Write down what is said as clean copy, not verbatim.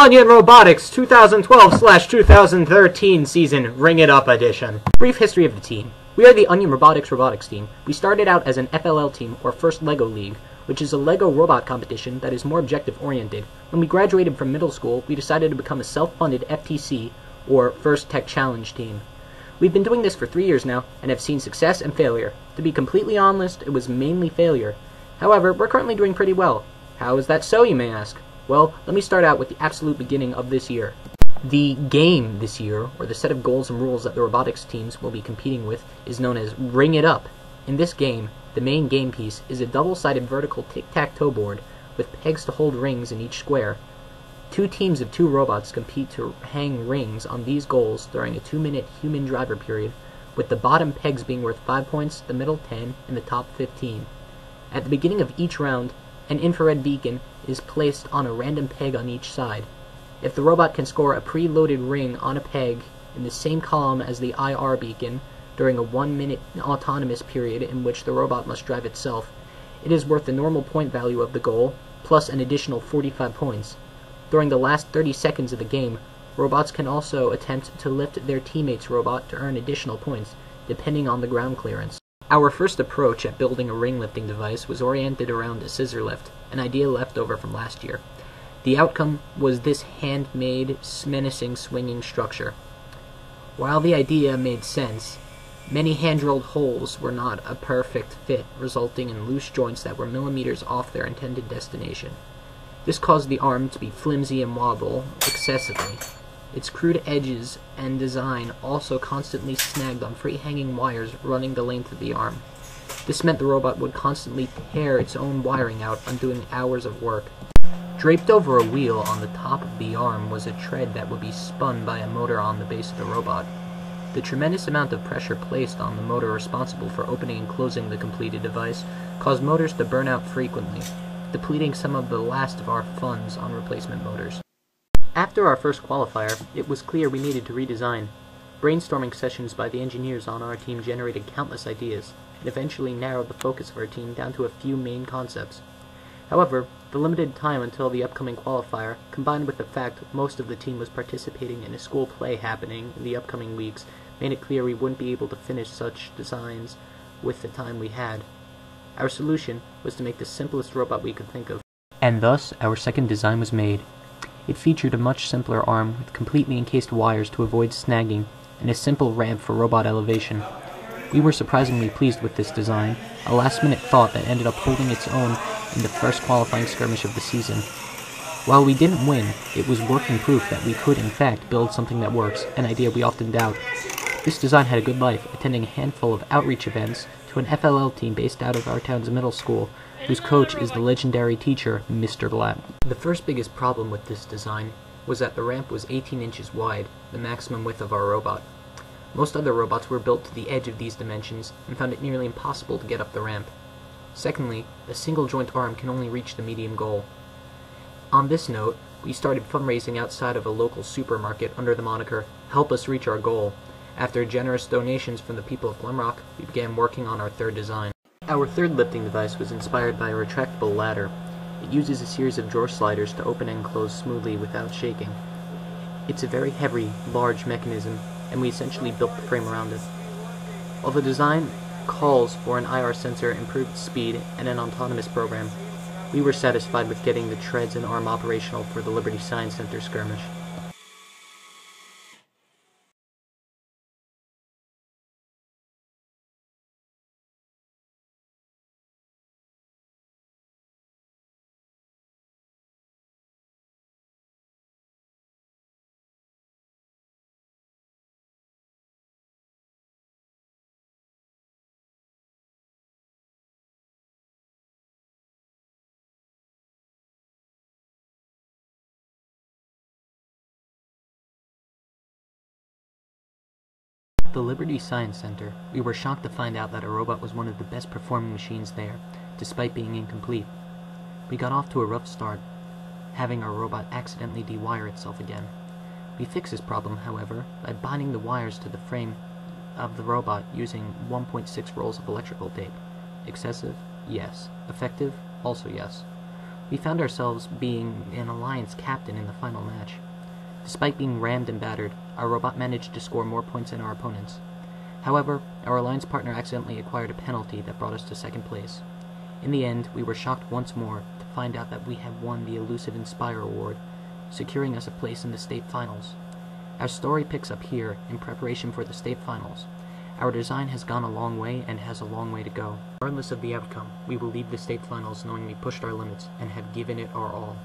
Onion Robotics 2012/2013 season Ring It Up edition. Brief history of the team. We are the Onion Robotics team. We started out as an FLL team, or First Lego League, which is a Lego robot competition that is more objective-oriented. When we graduated from middle school, we decided to become a self-funded FTC, or First Tech Challenge team. We've been doing this for 3 years now, and have seen success and failure. To be completely honest, it was mainly failure. However, we're currently doing pretty well. How is that so, you may ask? Well, let me start out with the absolute beginning of this year. The game this year, or the set of goals and rules that the robotics teams will be competing with, is known as Ring It Up. In this game, the main game piece is a double-sided vertical tic-tac-toe board with pegs to hold rings in each square. 2 teams of 2 robots compete to hang rings on these goals during a 2-minute human driver period, with the bottom pegs being worth 5 points, the middle 10, and the top 15. At the beginning of each round, an infrared beacon is placed on a random peg on each side. If the robot can score a preloaded ring on a peg in the same column as the IR beacon during a 1-minute autonomous period in which the robot must drive itself, it is worth the normal point value of the goal, plus an additional 45 points. During the last 30 seconds of the game, robots can also attempt to lift their teammate's robot to earn additional points, depending on the ground clearance. Our first approach at building a ring lifting device was oriented around a scissor lift, an idea left over from last year. The outcome was this handmade, menacing swinging structure. While the idea made sense, many hand-drilled holes were not a perfect fit, resulting in loose joints that were millimeters off their intended destination. This caused the arm to be flimsy and wobble excessively. Its crude edges and design also constantly snagged on free-hanging wires running the length of the arm. This meant the robot would constantly tear its own wiring out, undoing hours of work. Draped over a wheel on the top of the arm was a tread that would be spun by a motor on the base of the robot. The tremendous amount of pressure placed on the motor responsible for opening and closing the completed device caused motors to burn out frequently, depleting some of the last of our funds on replacement motors. After our first qualifier, it was clear we needed to redesign. Brainstorming sessions by the engineers on our team generated countless ideas, and eventually narrowed the focus of our team down to a few main concepts. However, the limited time until the upcoming qualifier, combined with the fact most of the team was participating in a school play happening in the upcoming weeks, made it clear we wouldn't be able to finish such designs with the time we had. Our solution was to make the simplest robot we could think of. And thus, our second design was made. It featured a much simpler arm with completely encased wires to avoid snagging, and a simple ramp for robot elevation. We were surprisingly pleased with this design, a last-minute thought that ended up holding its own in the first qualifying skirmish of the season. While we didn't win, it was working proof that we could in fact build something that works, an idea we often doubt. This design had a good life, attending a handful of outreach events to an FLL team based out of our town's middle school, whose coach is the legendary teacher, Mr. Blatt. The first biggest problem with this design was that the ramp was 18 inches wide, the maximum width of our robot. Most other robots were built to the edge of these dimensions and found it nearly impossible to get up the ramp. Secondly, a single joint arm can only reach the medium goal. On this note, we started fundraising outside of a local supermarket under the moniker Help Us Reach Our Goal. After generous donations from the people of Glenrock, we began working on our third design. Our third lifting device was inspired by a retractable ladder. It uses a series of drawer sliders to open and close smoothly without shaking. It's a very heavy, large mechanism, and we essentially built the frame around it. While the design calls for an IR sensor, improved speed, and an autonomous program, we were satisfied with getting the treads and arm operational for the Liberty Science Center skirmish. At the Liberty Science Center, we were shocked to find out that our robot was one of the best performing machines there, despite being incomplete. We got off to a rough start, having our robot accidentally dewire itself again. We fixed this problem, however, by binding the wires to the frame of the robot using 1.6 rolls of electrical tape. Excessive? Yes. Effective? Also yes. We found ourselves being an Alliance captain in the final match. Despite being rammed and battered, our robot managed to score more points than our opponents. However, our Alliance partner accidentally acquired a penalty that brought us to second place. In the end, we were shocked once more to find out that we had won the elusive Inspire Award, securing us a place in the state finals. Our story picks up here in preparation for the state finals. Our design has gone a long way and has a long way to go. Regardless of the outcome, we will leave the state finals knowing we pushed our limits and have given it our all.